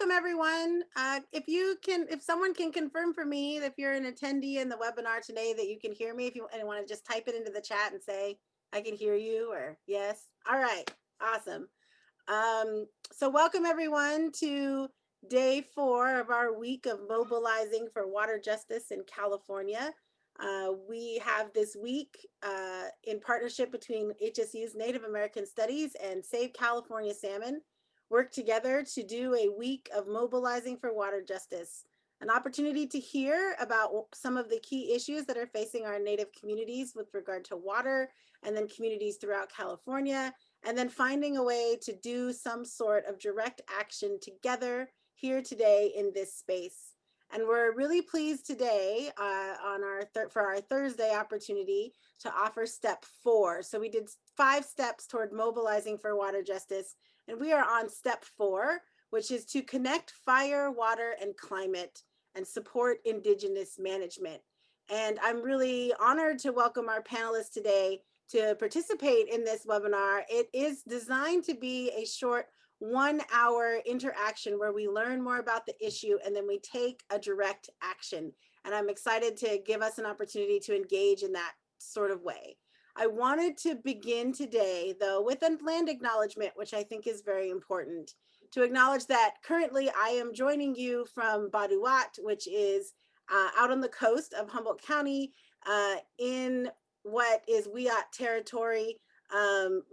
welcome everyone. If someone can confirm for me if you're an attendee in the webinar today that you can hear me, if you want to just type it into the chat and say, I can hear you or yes. All right, awesome. So welcome everyone to day 4 of our week of mobilizing for water justice in California. We have this week in partnership between HSU's Native American Studies and Save California Salmon work together to do a week of mobilizing for water justice, an opportunity to hear about some of the key issues that are facing our Native communities with regard to water, and then communities throughout California, and then finding a way to do some sort of direct action together here today in this space. And we're really pleased today for our Thursday opportunity to offer step 4. So we did 5 steps toward mobilizing for water justice, and we are on step 4, which is to connect fire, water, and climate and support Indigenous management. And I'm really honored to welcome our panelists today to participate in this webinar. It is designed to be a short 1-hour interaction where we learn more about the issue and then we take a direct action. And I'm excited to give us an opportunity to engage in that sort of way. I wanted to begin today, though, with a land acknowledgement, which I think is very important. To acknowledge that currently I am joining you from Baduat, which is out on the coast of Humboldt County in what is Wiyot territory,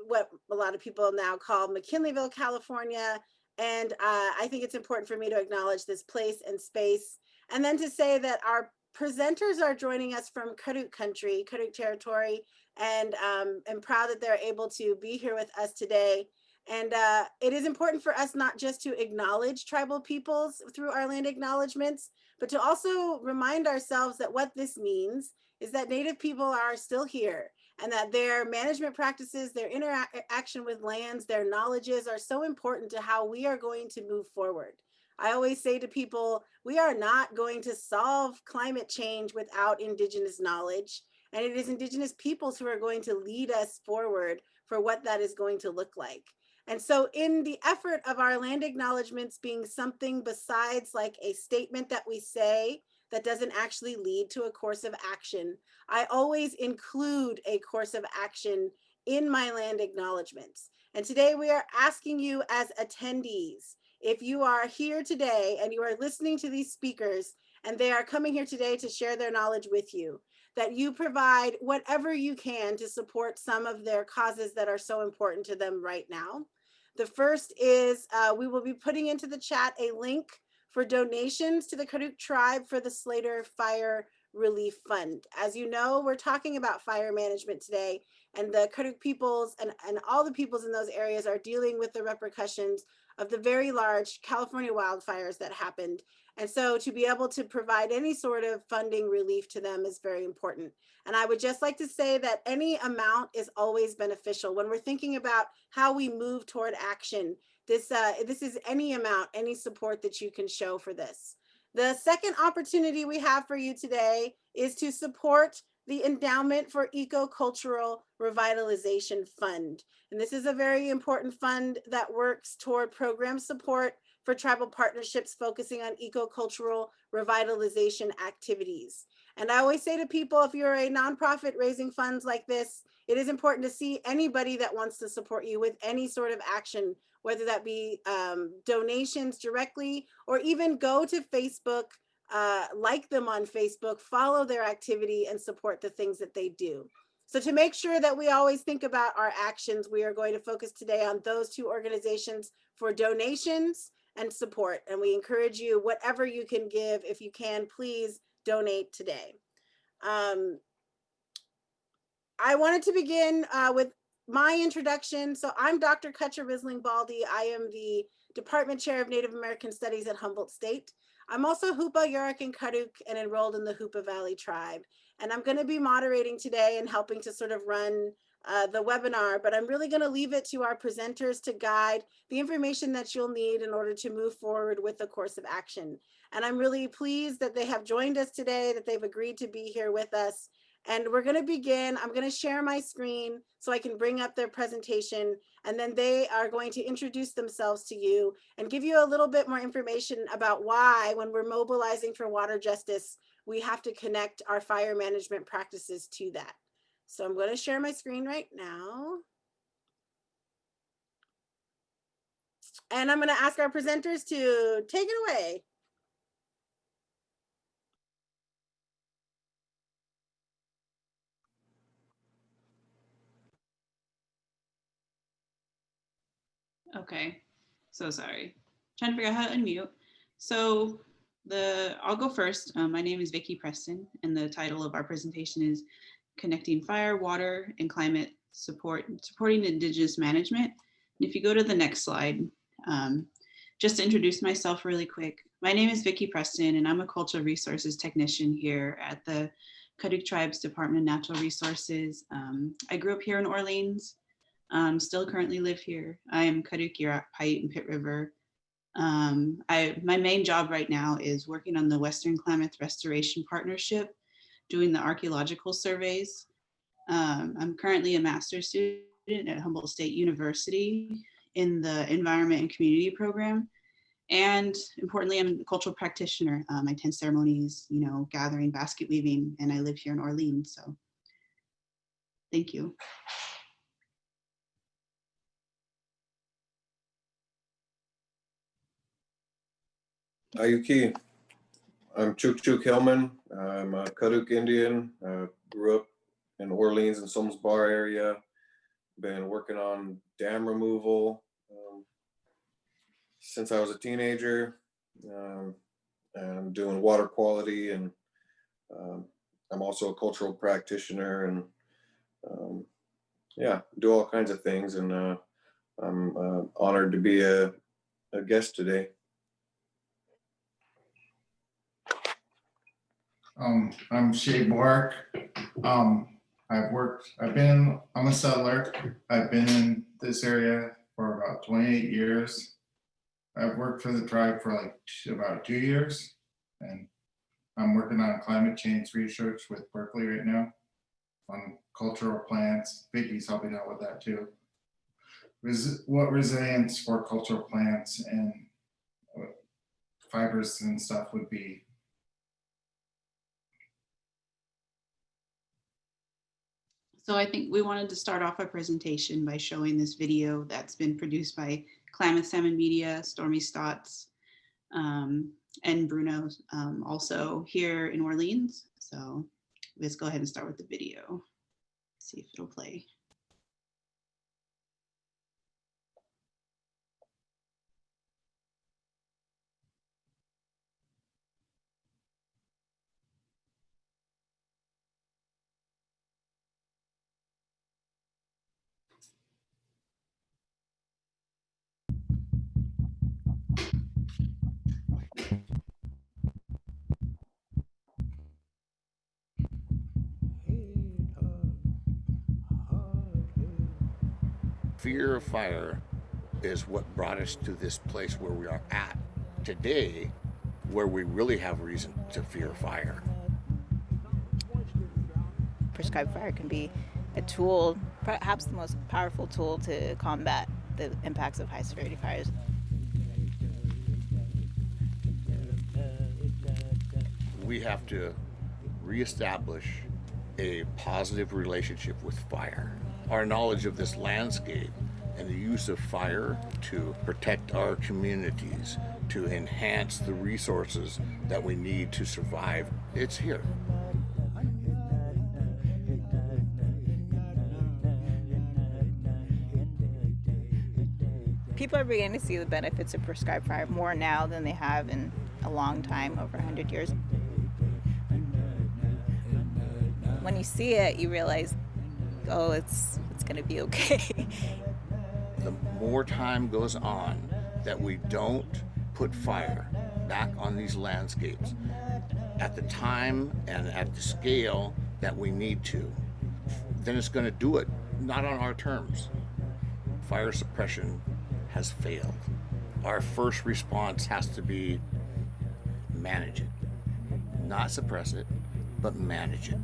what a lot of people now call McKinleyville, California. And I think it's important for me to acknowledge this place and space. And then to say that our presenters are joining us from Karuk country, Karuk territory, and I'm proud that they're able to be here with us today. And it is important for us not just to acknowledge tribal peoples through our land acknowledgements, but to also remind ourselves that what this means is that Native people are still here and that their management practices, their interaction with lands, their knowledges are so important to how we are going to move forward. I always say to people, we are not going to solve climate change without Indigenous knowledge. And it is Indigenous peoples who are going to lead us forward for what that is going to look like. And so in the effort of our land acknowledgements being something besides like a statement that we say that doesn't actually lead to a course of action, I always include a course of action in my land acknowledgements. And today we are asking you as attendees, if you are here today and you are listening to these speakers and they are coming here today to share their knowledge with you, that you provide whatever you can to support some of their causes that are so important to them right now. The first is we will be putting into the chat a link for donations to the Karuk tribe for the Slater Fire Relief Fund. As you know, we're talking about fire management today, and the Karuk peoples and all the peoples in those areas are dealing with the repercussions of the very large California wildfires that happened. And so to be able to provide any sort of funding relief to them is very important. And I would just like to say that any amount is always beneficial. When we're thinking about how we move toward action, this is any amount, any support that you can show for this. The second opportunity we have for you today is to support the Endowment for Ecocultural Revitalization Fund. And this is a very important fund that works toward program support for tribal partnerships focusing on ecocultural revitalization activities. And I always say to people, if you're a nonprofit raising funds like this, it is important to see anybody that wants to support you with any sort of action, whether that be donations directly, or even go to Facebook, like them on Facebook, follow their activity and support the things that they do. So to make sure that we always think about our actions, we are going to focus today on those 2 organizations for donations and support. And we encourage you, whatever you can give, if you can, please donate today. I wanted to begin with my introduction. So I'm Dr. Cutcher Risling Baldy. I am the Department Chair of Native American Studies at Humboldt State. I'm also Hupa, Yurok, and Karuk and enrolled in the Hupa Valley Tribe. And I'm going to be moderating today and helping to sort of run the webinar, but I'm really going to leave it to our presenters to guide the information that you'll need in order to move forward with the course of action. And I'm really pleased that they have joined us today, that they've agreed to be here with us. And we're going to begin. I'm going to share my screen so I can bring up their presentation, and then they are going to introduce themselves to you and give you a little bit more information about why, when we're mobilizing for water justice, we have to connect our fire management practices to that. So I'm going to share my screen right now. And I'm going to ask our presenters to take it away. Okay, so sorry. Trying to figure out how to unmute. So I'll go first. My name is Vicki Preston, and the title of our presentation is Connecting Fire, Water, and Climate Supporting Indigenous Management. And if you go to the next slide, just to introduce myself really quick. My name is Vicki Preston, and I'm a cultural resources technician here at the Kaduk Tribes Department of Natural Resources. I grew up here in Orleans. Still currently live here. I am Kaduk, Yurok, Paiute, and Pit River. My main job right now is working on the Western Klamath Restoration Partnership, doing the archaeological surveys. I'm currently a master's student at Humboldt State University in the Environment and Community Program. And importantly, I'm a cultural practitioner. I attend ceremonies, gathering, basket weaving, and I live here in Orleans. So thank you. Ayuki, I'm Chuk Chuk Hillman. I'm a Kaduk Indian. Grew up in Orleans and Soms Bar area. Been working on dam removal since I was a teenager. And I'm doing water quality, and I'm also a cultural practitioner, and yeah, do all kinds of things. And I'm honored to be a guest today. I'm Shay Bork. I'm a settler. I've been in this area for about 28 years. I've worked for the tribe for like about 2 years, and I'm working on climate change research with Berkeley right now on cultural plants. Vicky's helping out with that too. What resilience for cultural plants and fibers and stuff would be. So I think we wanted to start off our presentation by showing this video that's been produced by Klamath Salmon Media, Stormy Stotts, and Bruno, also here in Orleans. So let's go ahead and start with the video. See if it'll play. Fear of fire is what brought us to this place where we are at today, where we really have reason to fear fire. Prescribed fire can be a tool, perhaps the most powerful tool to combat the impacts of high severity fires. We have to reestablish a positive relationship with fire. Our knowledge of this landscape and the use of fire to protect our communities, to enhance the resources that we need to survive, it's here. People are beginning to see the benefits of prescribed fire more now than they have in a long time, over 100 years. When you see it, you realize, oh, it's going to be okay. The more time goes on that we don't put fire back on these landscapes at the time and at the scale that we need to, then it's going to do it, not on our terms. Fire suppression has failed. Our first response has to be manage it. Not suppress it, but manage it.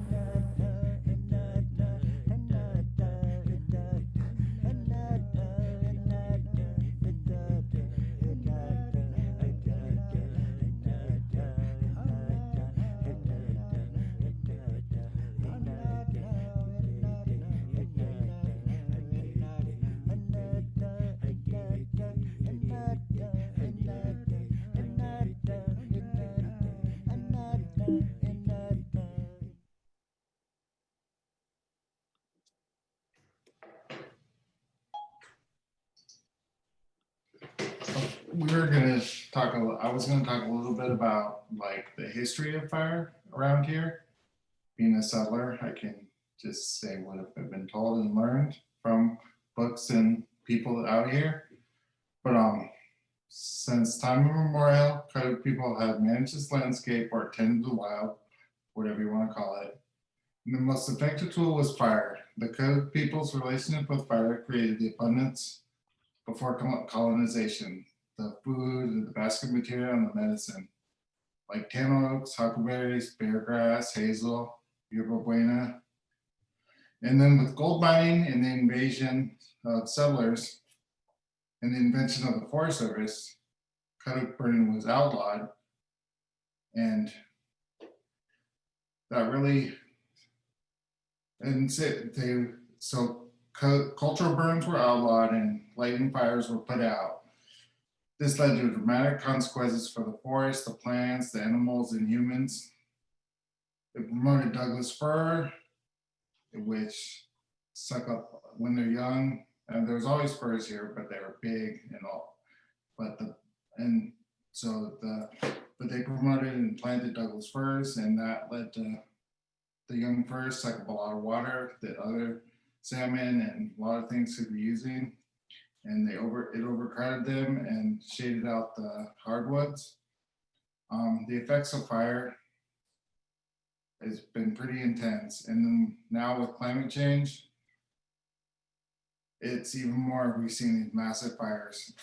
we were gonna talk I was gonna talk a little bit about like the history of fire around here. Being a settler, I can just say what I've been told and learned from books and people out here. But since time immemorial, Credit people have managed this landscape or tended the wild, whatever you want to call it. And the most effective tool was fire. The Code people's relationship with fire created the abundance before colonization, the food, the basket material, and the medicine, like tan oaks, huckleberries, bear grass, hazel, yerba buena. And then with gold mining and the invasion of settlers and the invention of the Forest Service, cut burning was outlawed. And that really, so cultural burns were outlawed and lightning fires were put out. This led to dramatic consequences for the forest, the plants, the animals, and humans. It promoted Douglas fir, which suck up when they're young. And there's always firs here, but they were big and all. But they promoted and planted Douglas firs, and that led to the young firs suck up a lot of water that other salmon and a lot of things could be using. And it overcrowded them and shaded out the hardwoods. The effects of fire has been pretty intense. And then now with climate change, it's even more, we've seen these massive fires.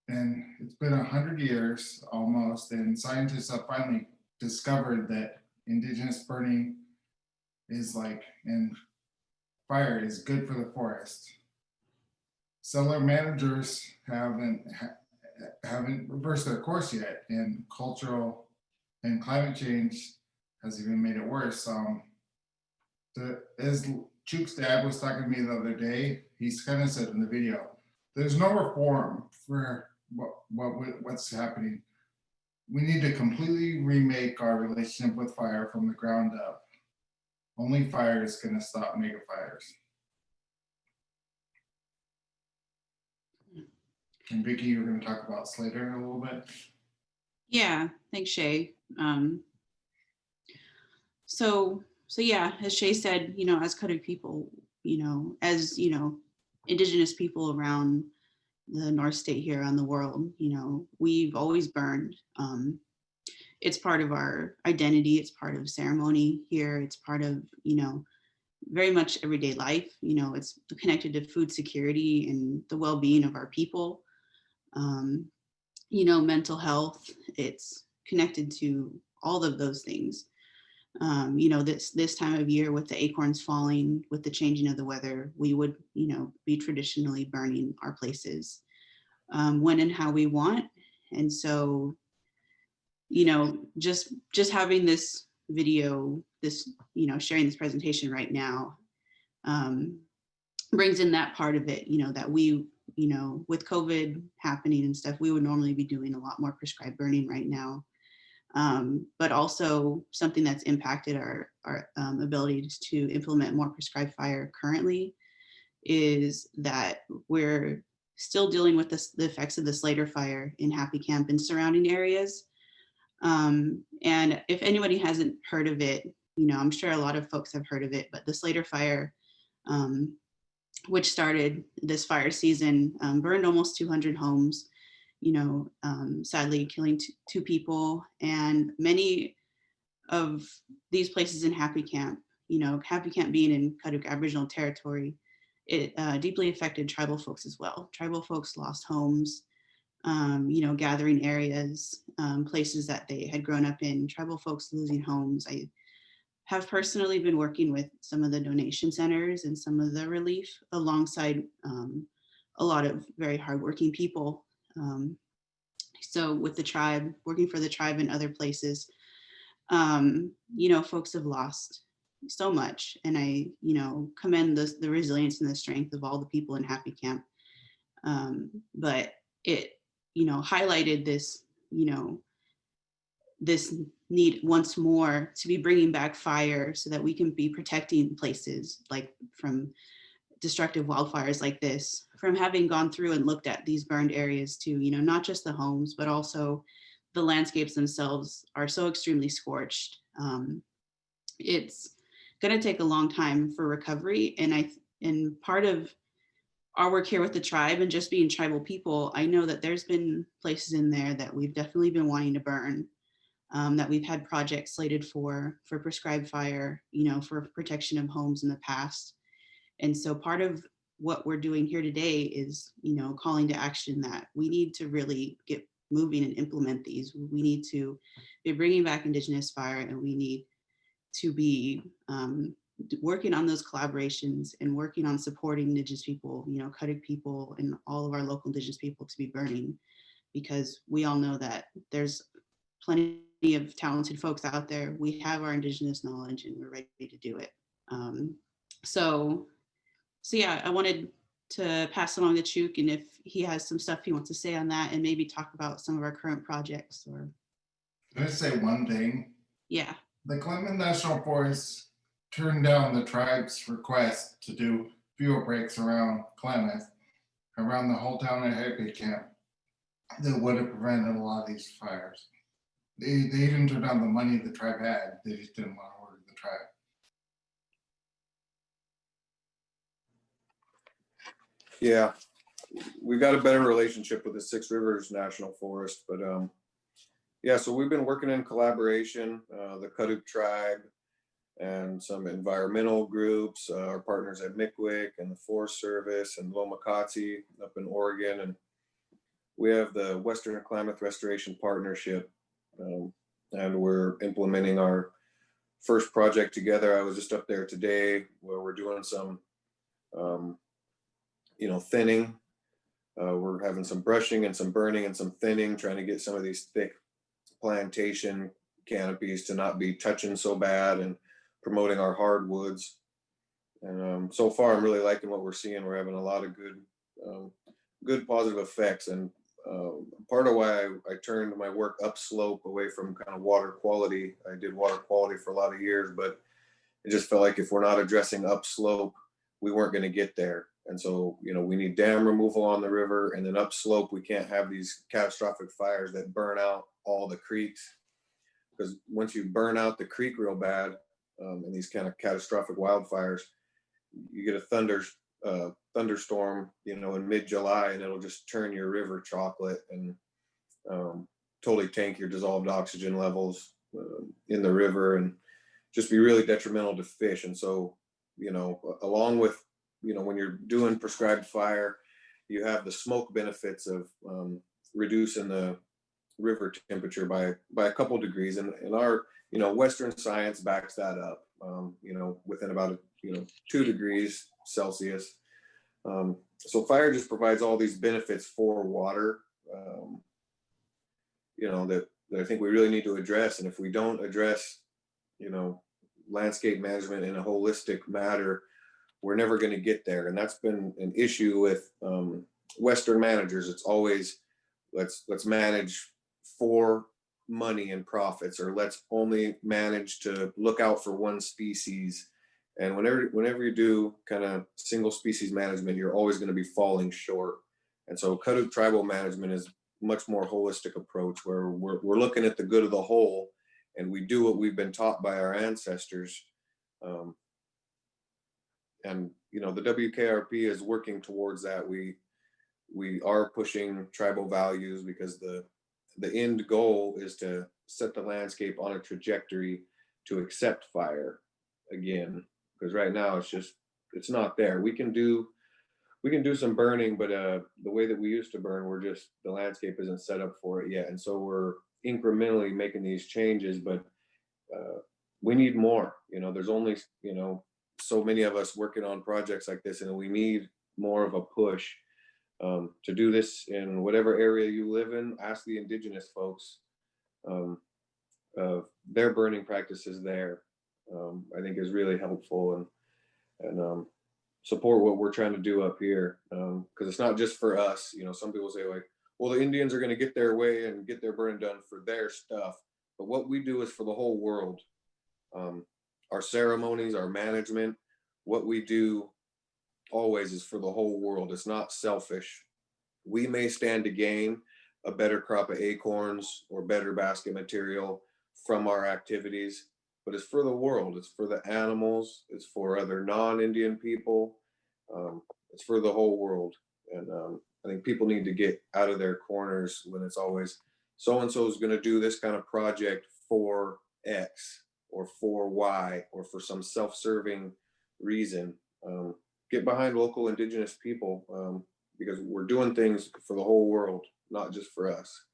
And it's been 100 years almost, and scientists have finally discovered that indigenous burning is and fire is good for the forest. Settler managers haven't reversed their course yet, and cultural and climate change has even made it worse. As Chuk's dad was talking to me the other day, he's kind of said in the video, there's no reform for what's happening. We need to completely remake our relationship with fire from the ground up. Only fire is going to stop mega fires. And Vicki, you're going to talk about Slater a little bit. Yeah, thanks, Shay. So yeah, as Shay said, as Colored people, as Indigenous people around the North State here on the world, we've always burned. It's part of our identity. It's part of ceremony here. It's part of, very much everyday life. It's connected to food security and the well-being of our people. Mental health. It's connected to all of those things. This time of year with the acorns falling, with the changing of the weather, we would, be traditionally burning our places when and how we want. And so, just having this video, sharing this presentation right now brings in that part of it, that we, with COVID happening and stuff, we would normally be doing a lot more prescribed burning right now. But also something that's impacted our ability to implement more prescribed fire currently is that we're still dealing with the effects of the Slater fire in Happy Camp and surrounding areas. And if anybody hasn't heard of it, I'm sure a lot of folks have heard of it, but the Slater fire, which started this fire season, burned almost 200 homes, sadly killing two people. And many of these places in Happy Camp, Happy Camp being in Kaduk Aboriginal territory, it deeply affected tribal folks as well. Tribal folks lost homes, gathering areas, places that they had grown up in, tribal folks losing homes. I have personally been working with some of the donation centers and some of the relief alongside a lot of very hardworking people. So with the tribe, working for the tribe and other places, folks have lost so much. And I, commend the resilience and the strength of all the people in Happy Camp. But it, highlighted this, this need once more to be bringing back fire so that we can be protecting places like from destructive wildfires like this, from having gone through and looked at these burned areas too, you know, not just the homes, but also the landscapes themselves are so extremely scorched. It's going to take a long time for recovery. And part of our work here with the tribe and just being tribal people, I know that there's been places in there that we've definitely been wanting to burn, that we've had projects slated for prescribed fire, you know, for protection of homes in the past. And so part of what we're doing here today is, you know, calling to action that we need to really get moving and implement these. We need to be bringing back Indigenous fire, and we need to be working on those collaborations and working on supporting Indigenous people, you know, Cuttick people and all of our local Indigenous people to be burning, because we all know that there's plenty of talented folks out there. We have our Indigenous knowledge and we're ready to do it. So yeah, I wanted to pass along to Chuk, and if he has some stuff he wants to say on that, and maybe talk about some of our current projects. Or Can I say one thing? yeah. The Clinton National Forest turned down the tribe's request to do fuel breaks around Klamath, around the whole town of Hippie Camp, that would have prevented a lot of these fires. They even turned down the money the tribe had. They just didn't want to order the tribe. Yeah, we've got a better relationship with the Six Rivers National Forest, but yeah, so we've been working in collaboration, the Cuttick tribe and some environmental groups, our partners at Mickwick and the Forest Service and Lomakatsi up in Oregon. And we have the Western Klamath Restoration Partnership, and we're implementing our first project together. I was just up there today where we're doing some, you know, thinning. We're having some brushing and some burning and some thinning, trying to get some of these thick plantation canopies to not be touching so bad, and promoting our hardwoods. And so far, I'm really liking what we're seeing. We're having a lot of good positive effects. And part of why I turned my work upslope away from kind of water quality. I did water quality for a lot of years, but it just felt like if we're not addressing upslope, we weren't going to get there. And so, you know, we need dam removal on the river, and then upslope, we can't have these catastrophic fires that burn out all the creeks. Because once you burn out the creek real bad, in these kind of catastrophic wildfires, you get a thunderstorm, you know, in mid-July, and it'll just turn your river chocolate and totally tank your dissolved oxygen levels in the river, and just be really detrimental to fish. And so, you know, along with, you know, when you're doing prescribed fire, you have the smoke benefits of reducing the river temperature by a couple degrees, and our, you know, Western science backs that up, you know, within about 2 degrees Celsius. So fire just provides all these benefits for water, you know, that I think we really need to address. And if we don't address, you know, landscape management in a holistic matter, we're never going to get there. And that's been an issue with Western managers. It's always let's manage for money and profits, or let's only manage to look out for one species. And whenever you do kind of single species management, you're always going to be falling short. And so Cuttick tribal management is much more holistic approach, where we're looking at the good of the whole, and we do what we've been taught by our ancestors. And you know, the WKRP is working towards that. We are pushing tribal values, because the end goal is to set the landscape on a trajectory to accept fire again. Because right now it's not there. We can do some burning, but the way that we used to burn, the landscape isn't set up for it yet. And so we're incrementally making these changes, but we need more. You know, there's only, you know, so many of us working on projects like this, and we need more of a push to do this in whatever area you live in. Ask the Indigenous folks of their burning practices there. I think is really helpful, and support what we're trying to do up here, because it's not just for us. You know, some people say like, well, the Indians are going to get their way and get their burning done for their stuff, but what we do is for the whole world. Our ceremonies, our management, what we do always is for the whole world. It's not selfish. We may stand to gain a better crop of acorns or better basket material from our activities, but it's for the world. It's for the animals. It's for other non-Indian people. It's for the whole world. And I think people need to get out of their corners when it's always so-and-so is going to do this kind of project for X or for Y or for some self-serving reason. Get behind local indigenous people, because we're doing things for the whole world, not just for us.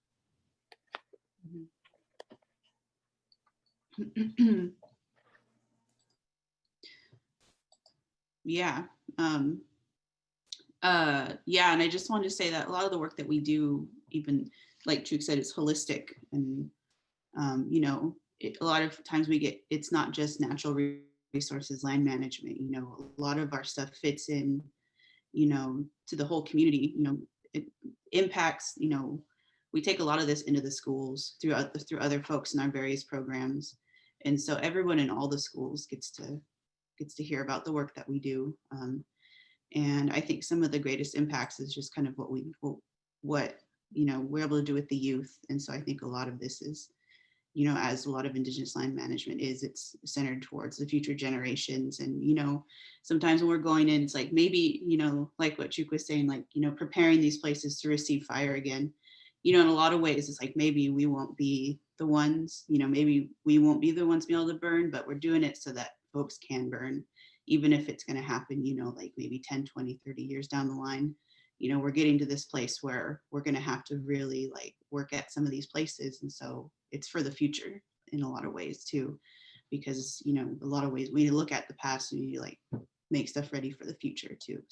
Yeah. Yeah, and I just wanted to say that a lot of the work that we do, even like Truk said, is holistic, and you know, a lot of times it's not just natural resources, land management. You know, a lot of our stuff fits in, you know, to the whole community. You know, it impacts. You know, we take a lot of this into the schools through other folks in our various programs, and so everyone in all the schools gets to hear about the work that we do. And I think some of the greatest impacts is just kind of what you know, we're able to do with the youth. And so I think a lot of this is, you know, as a lot of Indigenous land management is, it's centered towards the future generations. And, you know, sometimes when we're going in, it's like maybe, you know, like what Chuk was saying, like, you know, preparing these places to receive fire again, you know, in a lot of ways, it's like maybe we won't be the ones, you know, maybe we won't be the ones being able to burn, but we're doing it so that folks can burn, even if it's going to happen, you know, like maybe 10, 20, 30 years down the line. You know, we're getting to this place where we're going to have to really like work at some of these places. And so it's for the future in a lot of ways too, because, you know, a lot of ways we look at the past and you like make stuff ready for the future too.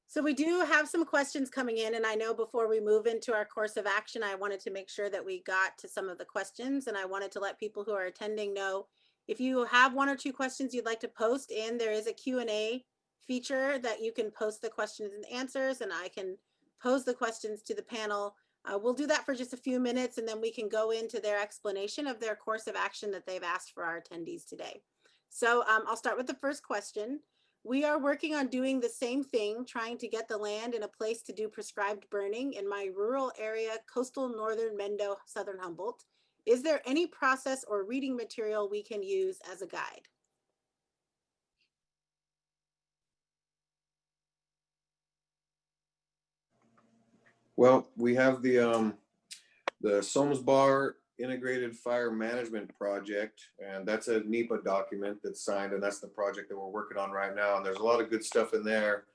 So we do have some questions coming in, and I know before we move into our course of action, I wanted to make sure that we got to some of the questions, and I wanted to let people who are attending know if you have one or two questions you'd like to post in, there is a Q&A feature that you can post the questions and answers, and I can pose the questions to the panel. We'll do that for just a few minutes, and then we can go into their explanation of their course of action that they've asked for our attendees today. So I'll start with the first question. We are working on doing the same thing, trying to get the land in a place to do prescribed burning in my rural area, coastal northern Mendo, southern Humboldt. Is there any process or reading material we can use as a guide? Well, we have the Somsbar Integrated Fire Management Project, and that's a NEPA document that's signed, and that's the project that we're working on right now. And there's a lot of good stuff in there.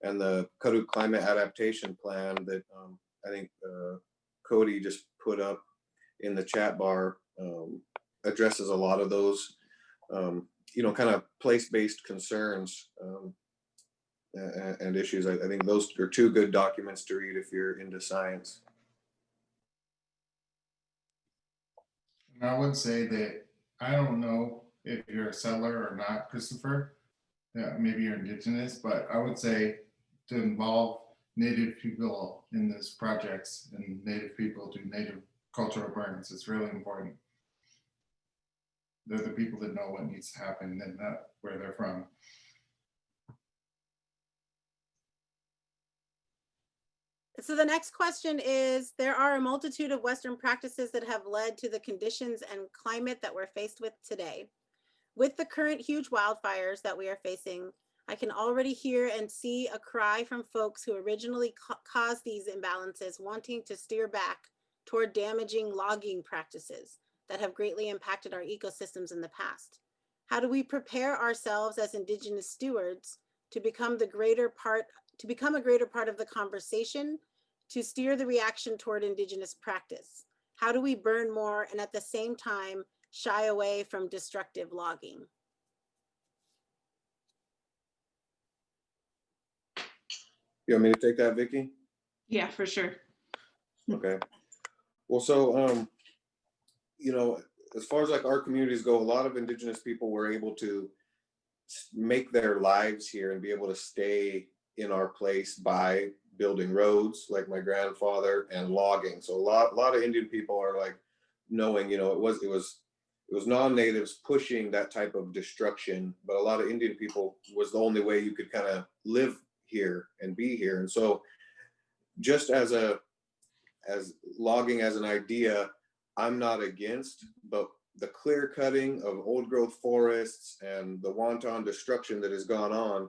And the Kadu Climate Adaptation Plan that I think Cody just put up in the chat bar addresses a lot of those, you know, kind of place-based concerns and issues. I think those are two good documents to read if you're into science. And I would say that I don't know if you're a settler or not, Christopher. Yeah, maybe you're indigenous, but I would say to involve Native people in these projects and Native people do Native cultural burns. It's really important. They're the people that know what needs to happen and not where they're from. So the next question is, there are a multitude of Western practices that have led to the conditions and climate that we're faced with today. With the current huge wildfires that we are facing, I can already hear and see a cry from folks who originally caused these imbalances, wanting to steer back toward damaging logging practices that have greatly impacted our ecosystems in the past. How do we prepare ourselves as Indigenous stewards to become a greater part of the conversation, to steer the reaction toward Indigenous practice? How do we burn more and at the same time shy away from destructive logging? You want me to take that, Vicki? Yeah, for sure. Okay. Well, so, you know, as far as like our communities go, a lot of Indigenous people were able to make their lives here and be able to stay in our place by building roads, like my grandfather, and logging. So a lot of Indian people are like knowing, you know, it was non-natives pushing that type of destruction, but a lot of Indian people was the only way you could kind of live here and be here. And so just as logging as an idea, I'm not against, but the clear cutting of old growth forests and the wanton destruction that has gone on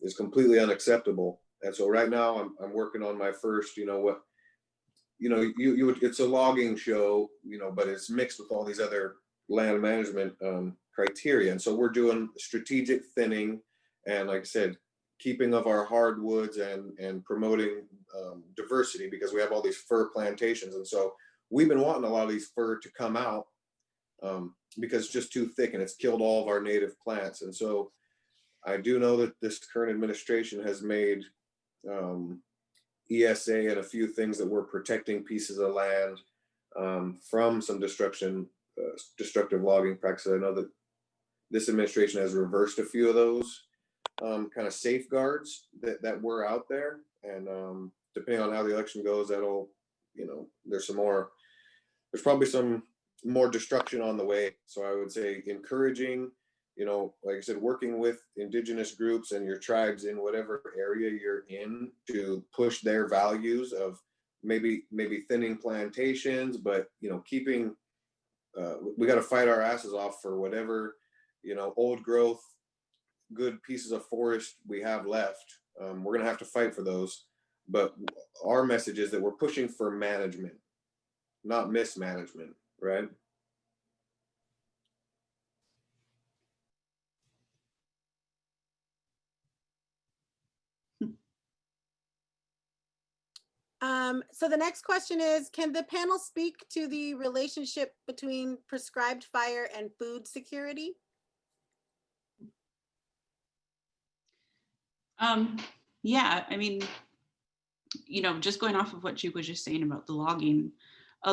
is completely unacceptable. And so right now I'm working on my first, it's a logging show, but it's mixed with all these other land management criteria. And so we're doing strategic thinning and, like I said, keeping of our hardwoods and promoting diversity, because we have all these fir plantations. And so we've been wanting a lot of these fir to come out because it's just too thick and it's killed all of our native plants. And so I do know that this current administration has made ESA and a few things that were protecting pieces of land from some destructive logging practices. I know that this administration has reversed a few of those kind of safeguards that were out there. And depending on how the election goes, there's probably some more destruction on the way. So I would say encouraging, like I said, working with indigenous groups and your tribes in whatever area you're in to push their values of maybe thinning plantations, but keeping we got to fight our asses off for whatever old growth good pieces of forest we have left. We're gonna have to fight for those, but our message is that we're pushing for management, not mismanagement, right? So the next question is, can the panel speak to the relationship between prescribed fire and food security? Yeah, I mean, just going off of what Juke was just saying about the logging, a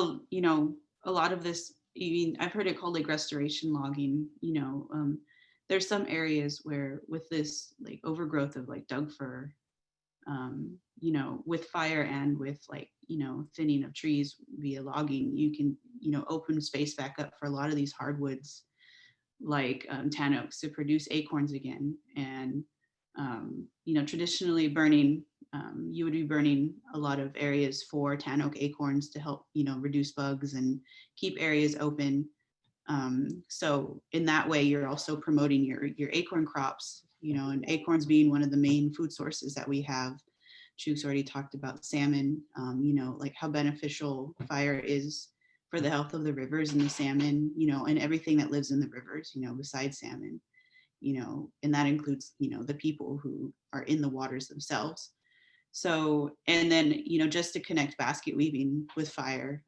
lot of this, I've heard it called like restoration logging. There's some areas where with this like overgrowth of like Doug fir, with fire and with like, thinning of trees via logging, you can, open space back up for a lot of these hardwoods like tan oaks to produce acorns again. And, traditionally burning, you would be burning a lot of areas for tan oak acorns to help, reduce bugs and keep areas open. So in that way, you're also promoting your acorn crops, and acorns being one of the main food sources that we have. Chuck's already talked about salmon, like how beneficial fire is for the health of the rivers and the salmon, and everything that lives in the rivers, besides salmon, and that includes, the people who are in the waters themselves. So, and then, just to connect basket weaving with fire,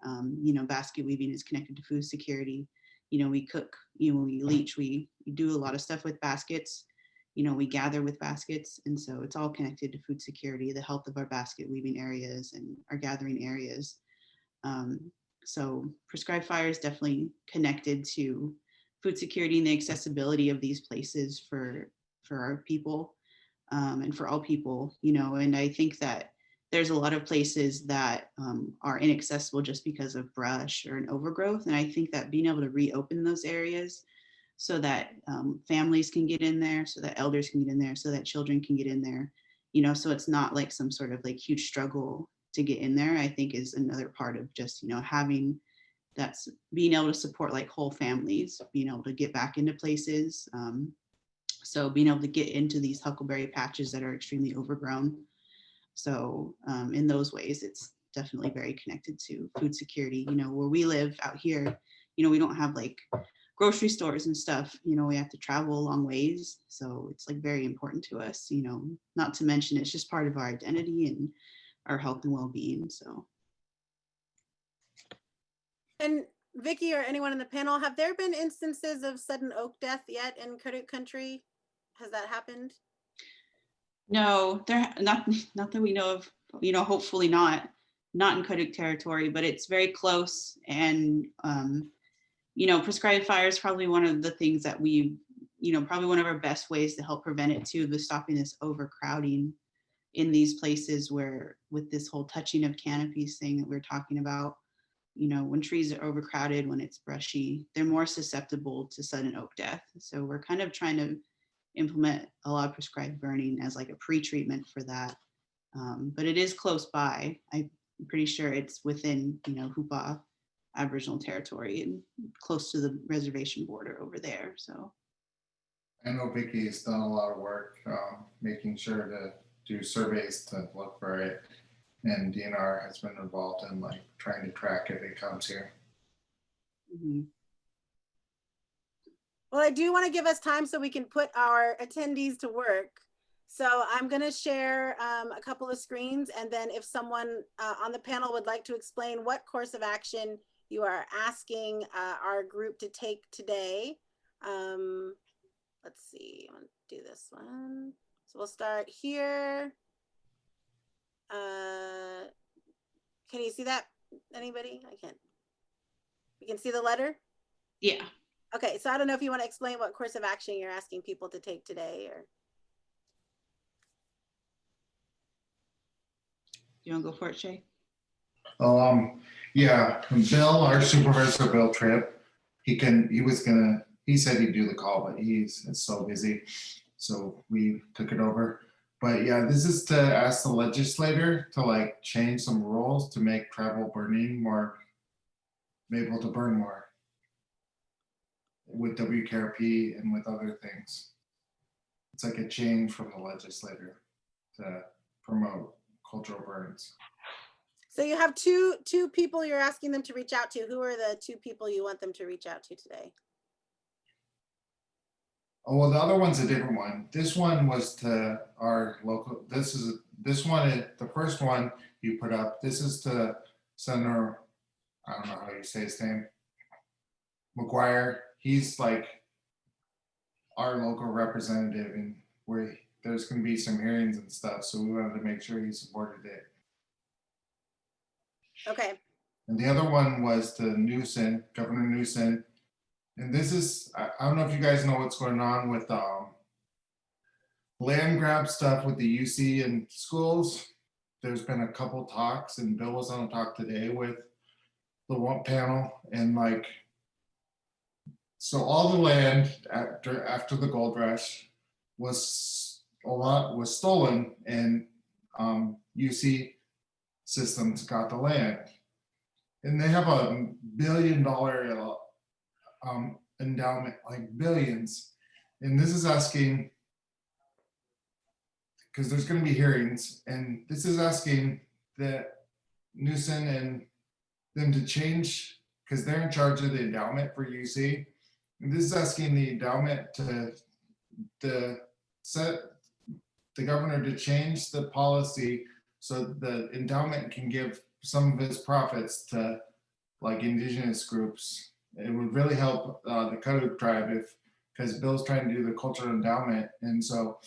basket weaving is connected to food security. We cook, we leach, we do a lot of stuff with baskets, we gather with baskets. And so it's all connected to food security, the health of our basket weaving areas and our gathering areas. So prescribed fire is definitely connected to food security and the accessibility of these places for our people. And for all people, and I think that there's a lot of places that are inaccessible just because of brush or an overgrowth. And I think that being able to reopen those areas so that families can get in there, so that elders can get in there, so that children can get in there, so it's not like some sort of like huge struggle to get in there, I think is another part of just, having that's being able to support like whole families, being able to get back into places. So being able to get into these huckleberry patches that are extremely overgrown. So in those ways, it's definitely very connected to food security. Where we live out here, we don't have like grocery stores and stuff. We have to travel a long ways. So it's like very important to us, not to mention it's just part of our identity and our health and well-being. So. And Vicki or anyone in the panel, have there been instances of sudden oak death yet in Kuduk country? Has that happened? No, there not that we know of. Hopefully not in Kuduk territory, but it's very close. And prescribed fire is probably one of the things that we, probably one of our best ways to help prevent it too, was stopping this overcrowding in these places where, with this whole touching of canopies thing that we're talking about, you know, when trees are overcrowded, when it's brushy, they're more susceptible to sudden oak death. So we're kind of trying to implement a lot of prescribed burning as like a pre-treatment for that. But it is close by. I'm pretty sure it's within, you know, Hoopa Aboriginal territory and close to the reservation border over there. So I know Vicky has done a lot of work making sure to do surveys to look for it, and DNR has been involved in like trying to track if it comes here. mhm. Well, I do want to give us time so we can put our attendees to work. So I'm going to share a couple of screens, and then if someone on the panel would like to explain what course of action you are asking our group to take today. Let's see, I'm going to do this one. So we'll start here. Can you see that? Anybody? I can't. You can see the letter? Yeah. Okay, so I don't know if you want to explain what course of action you're asking people to take today, or. You want to go for it, Shay? Yeah, Bill, our supervisor, Bill Tripp, he said he'd do the call, but he's so busy. So we took it over. But yeah, this is to ask the legislator to like change some rules to make tribal burning more able to burn more with WKRP and with other things. It's like a change from the legislator to promote cultural burns. So you have two people you're asking them to reach out to. Who are the two people you want them to reach out to today? Oh, well, the other one's a different one. This one was to our local, the first one you put up, this is to Senator, I don't know how you say his name, McGuire. He's like our local representative, and where there's gonna be some hearings and stuff, so we wanted to make sure he supported it. Okay. And the other one was to Newsom, Governor Newsom. And this is, I don't know if you guys know what's going on with land grab stuff with the UC and schools. There's been a couple talks, and Bill was on a talk today with the one panel, and like, so all the land after the gold rush was stolen, and UC Systems got the land, and they have a $1 billion endowment, like billions. And this is asking, because there's going to be hearings, and this is asking that Newsom and them to change, because they're in charge of the endowment for UC. And this is asking the endowment to set the governor to change the policy so the endowment can give some of its profits to like indigenous groups. It would really help the Kaduk tribe because Bill's trying to do the cultural endowment. And so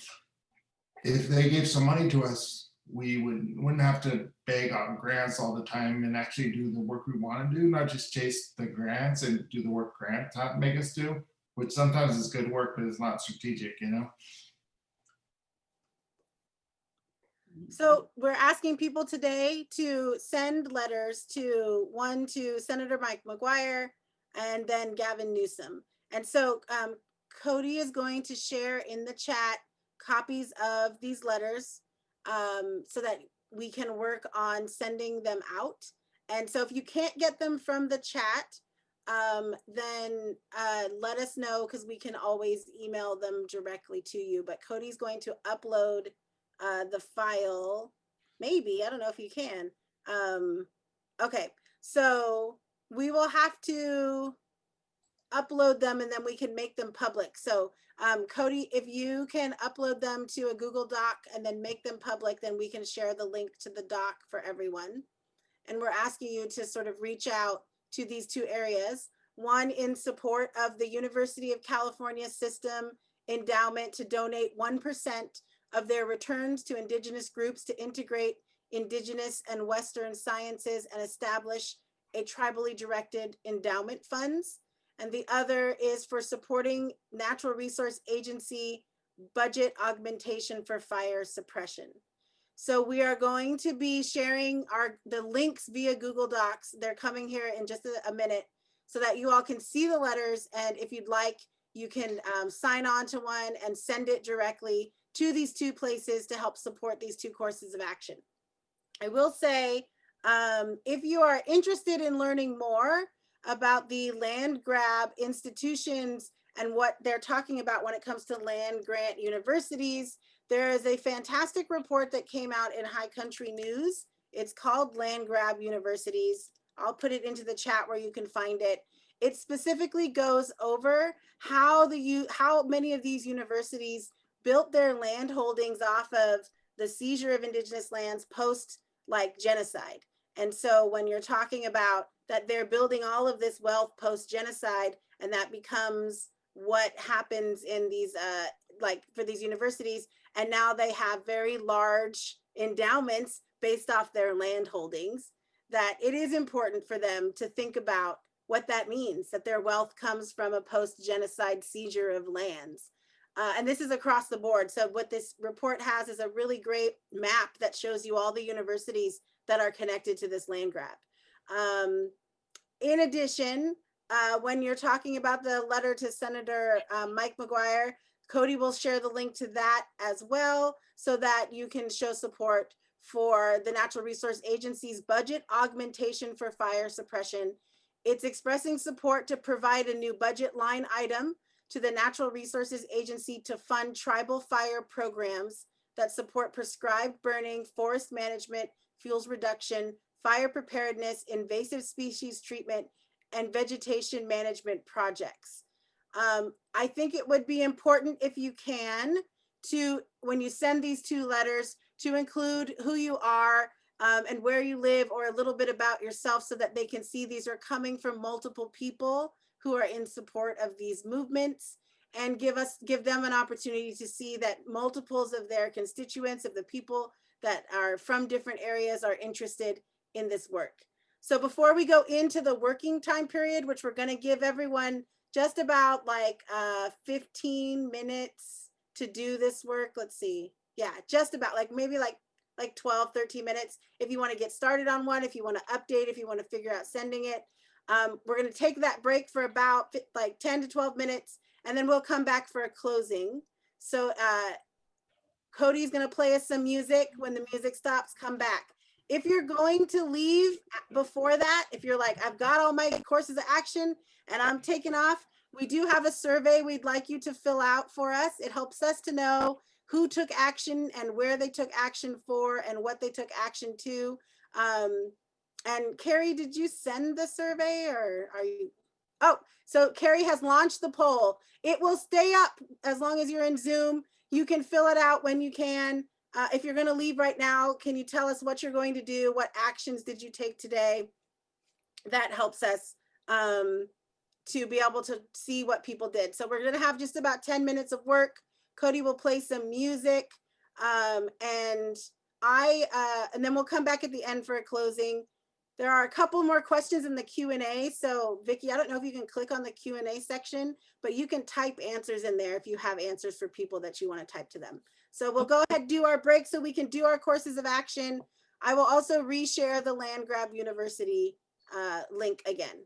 if they gave some money to us, we wouldn't have to beg on grants all the time and actually do the work we want to do, not just chase the grants and do the work grants make us do, which sometimes is good work, but it's not strategic, you know? So we're asking people today to send letters to Senator Mike McGuire and then Gavin Newsom. And so Cody is going to share in the chat copies of these letters so that we can work on sending them out. And so if you can't get them from the chat, then let us know, because we can always email them directly to you. But Cody's going to upload the file, maybe, I don't know if you can. Okay, so we will have to upload them and then we can make them public. So Cody, if you can upload them to a Google Doc and then make them public, then we can share the link to the doc for everyone. And we're asking you to sort of reach out to these two areas. One, in support of the University of California System endowment to donate 1% of their returns to Indigenous groups to integrate Indigenous and Western sciences and establish a tribally directed endowment funds. And the other is for supporting Natural Resource Agency budget augmentation for fire suppression. So we are going to be sharing the links via Google Docs. They're coming here in just a minute so that you all can see the letters. And if you'd like, you can sign on to one and send it directly to these two places to help support these two courses of action. I will say, if you are interested in learning more about the land grab institutions and what they're talking about when it comes to land grant universities, there is a fantastic report that came out in High Country News. It's called Land Grab Universities. I'll put it into the chat where you can find it. It specifically goes over how many of these universities built their land holdings off of the seizure of indigenous lands post like genocide. And so when you're talking about that they're building all of this wealth post genocide, and that becomes what happens in these like for these universities, and now they have very large endowments based off their land holdings, that it is important for them to think about what that means, that their wealth comes from a post-genocide seizure of lands. And this is across the board. So what this report has is a really great map that shows you all the universities that are connected to this land grab. In addition, when you're talking about the letter to Senator Mike McGuire, Cody will share the link to that as well so that you can show support for the Natural Resource Agency's budget augmentation for fire suppression. It's expressing support to provide a new budget line item to the Natural Resources Agency to fund tribal fire programs that support prescribed burning, forest management, fuels reduction, fire preparedness, invasive species treatment, and vegetation management projects. I think it would be important if you can to, when you send these two letters, to include who you are and where you live, or a little bit about yourself, so that they can see these are coming from multiple people who are in support of these movements, and give them an opportunity to see that multiples of their constituents, of the people that are from different areas, are interested in this work. So before we go into the working time period, which we're going to give everyone just about like 15 minutes to do this work. Let's see. Yeah, just about like maybe like 12, 13 minutes. If you want to get started on one, if you want to update, if you want to figure out sending it. We're going to take that break for about like 10 to 12 minutes, and then we'll come back for a closing. So Cody's going to play us some music. When the music stops, come back. If you're going to leave before that, if you're like, I've got all my courses of action and I'm taking off, we do have a survey we'd like you to fill out for us. It helps us to know who took action and where they took action for and what they took action to. And Carrie, did you send the survey, or are you? Oh, so Carrie has launched the poll. It will stay up as long as you're in Zoom. You can fill it out when you can. If you're going to leave right now, can you tell us what you're going to do? What actions did you take today? That helps us to be able to see what people did. So we're going to have just about 10 minutes of work. Cody will play some music, and then we'll come back at the end for a closing. There are a couple more questions in the Q&A. So Vicki, I don't know if you can click on the Q&A section, but you can type answers in there if you have answers for people that you want to type to them. So we'll go ahead and do our break so we can do our courses of action. I will also reshare the Land Grab University link again.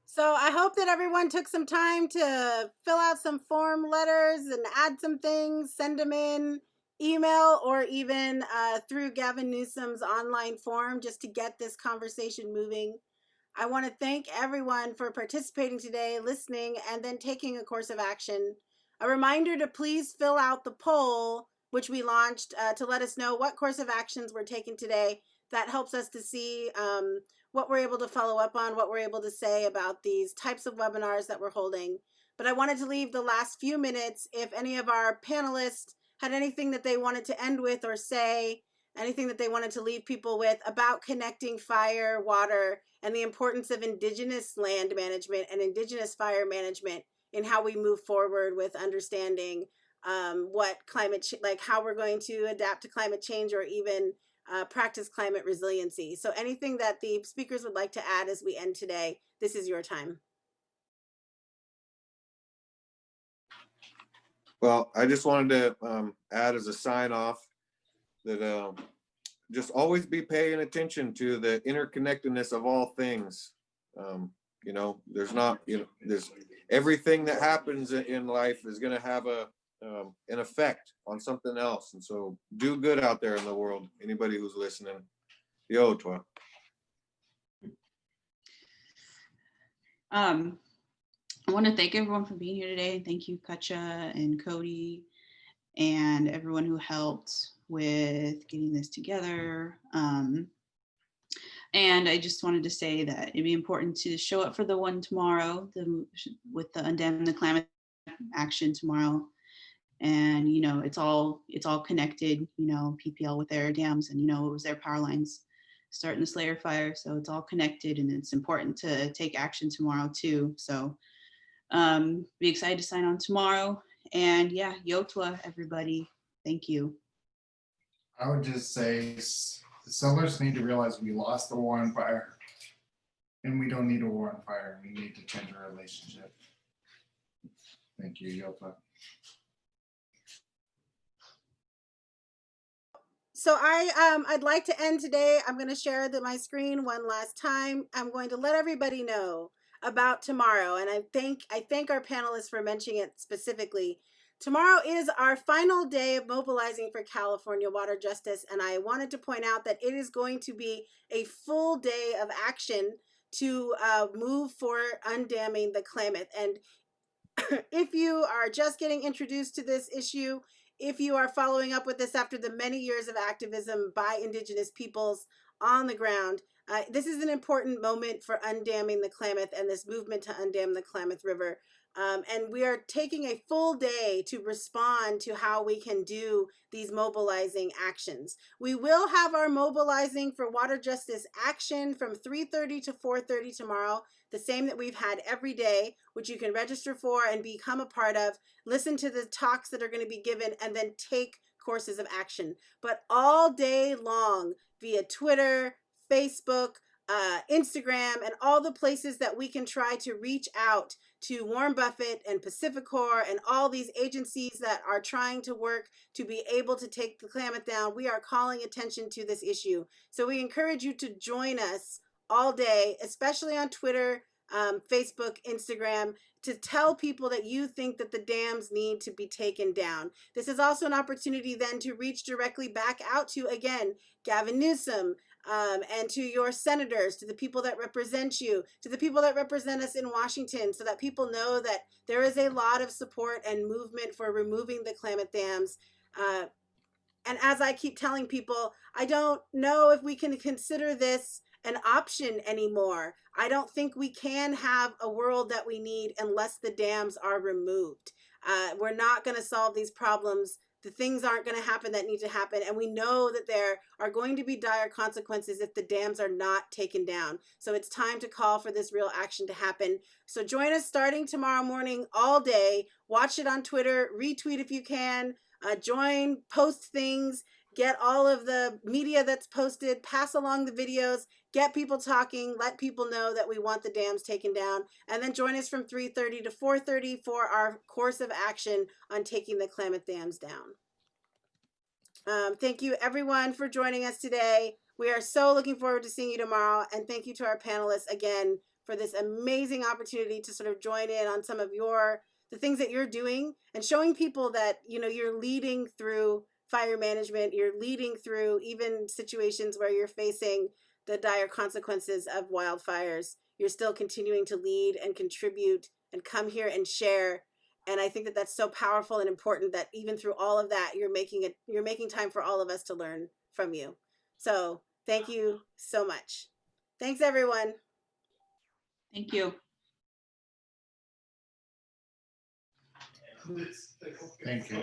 So I hope that everyone took some time to fill out some form letters and add some things, send them in email or even through Gavin Newsom's online form just to get this conversation moving. I want to thank everyone for participating today, listening, and then taking a course of action. A reminder to please fill out the poll, which we launched to let us know what course of actions we're taking today. That helps us to see what we're able to follow up on, what we're able to say about these types of webinars that we're holding. But I wanted to leave the last few minutes if any of our panelists had anything that they wanted to end with or say, anything that they wanted to leave people with about connecting fire, water, and the importance of indigenous land management and indigenous fire management in how we move forward with understanding what like how we're going to adapt to climate change or even practice climate resiliency. So anything that the speakers would like to add as we end today, this is your time. Well, I just wanted to add as a sign off that just always be paying attention to the interconnectedness of all things. You know, there's not, you know, there's everything that happens in life is going to have a an effect on something else. And so do good out there in the world. Anybody who's listening, yo, Twa. I want to thank everyone for being here today. Thank you, Katja and Cody, and everyone who helped with getting this together. And I just wanted to say that it'd be important to show up for the one tomorrow, with the Undam the Klamath action tomorrow. And it's all connected. PPL with their dams, and it was their power lines starting the Slayer fire, so it's all connected, and it's important to take action tomorrow too. So be excited to sign on tomorrow. And yeah, Yotwa, everybody. Thank you. I would just say the settlers need to realize we lost the war on fire, and we don't need a war on fire. We need to change our relationship. Thank you, Yopa. So I'd like to end today. I'm going to share my screen one last time. I'm going to let everybody know about tomorrow, and I thank our panelists for mentioning it specifically. Tomorrow is our final day of mobilizing for California water justice, and I wanted to point out that it is going to be a full day of action to move for undamming the Klamath. And if you are just getting introduced to this issue, if you are following up with this after the many years of activism by Indigenous peoples on the ground, this is an important moment for undamming the Klamath and this movement to undam the Klamath River. And we are taking a full day to respond to how we can do these mobilizing actions. We will have our mobilizing for water justice action from 3:30 to 4:30 tomorrow, the same that we've had every day, which you can register for and become a part of, listen to the talks that are going to be given, and then take courses of action. But all day long via Twitter, Facebook, Instagram, and all the places that we can try to reach out to Warren Buffett and Pacificor and all these agencies that are trying to work to be able to take the Klamath down. We are calling attention to this issue. So we encourage you to join us all day, especially on Twitter, Facebook, Instagram, to tell people that you think that the dams need to be taken down. This is also an opportunity then to reach directly back out to, again, Gavin Newsom, and to your senators, to the people that represent you, to the people that represent us in Washington, so that people know that there is a lot of support and movement for removing the Klamath dams. And as I keep telling people, I don't know if we can consider this an option anymore. I don't think we can have a world that we need unless the dams are removed. We're not going to solve these problems. The things aren't going to happen that need to happen. And we know that there are going to be dire consequences if the dams are not taken down. So it's time to call for this real action to happen. So join us starting tomorrow morning all day. Watch it on Twitter, retweet if you can, join, post things, get all of the media that's posted, pass along the videos, get people talking, let people know that we want the dams taken down, and then join us from 3:30 to 4:30 for our course of action on taking the Klamath dams down. Thank you everyone for joining us today. We are so looking forward to seeing you tomorrow, and thank you to our panelists again for this amazing opportunity to sort of join in on some of the things that you're doing and showing people that, you're leading through fire management, you're leading through even situations where you're facing the dire consequences of wildfires. You're still continuing to lead and contribute and come here and share. And I think that that's so powerful and important that even through all of that, you're making time for all of us to learn from you. So thank you so much. Thanks, everyone. Thank you. Thank you.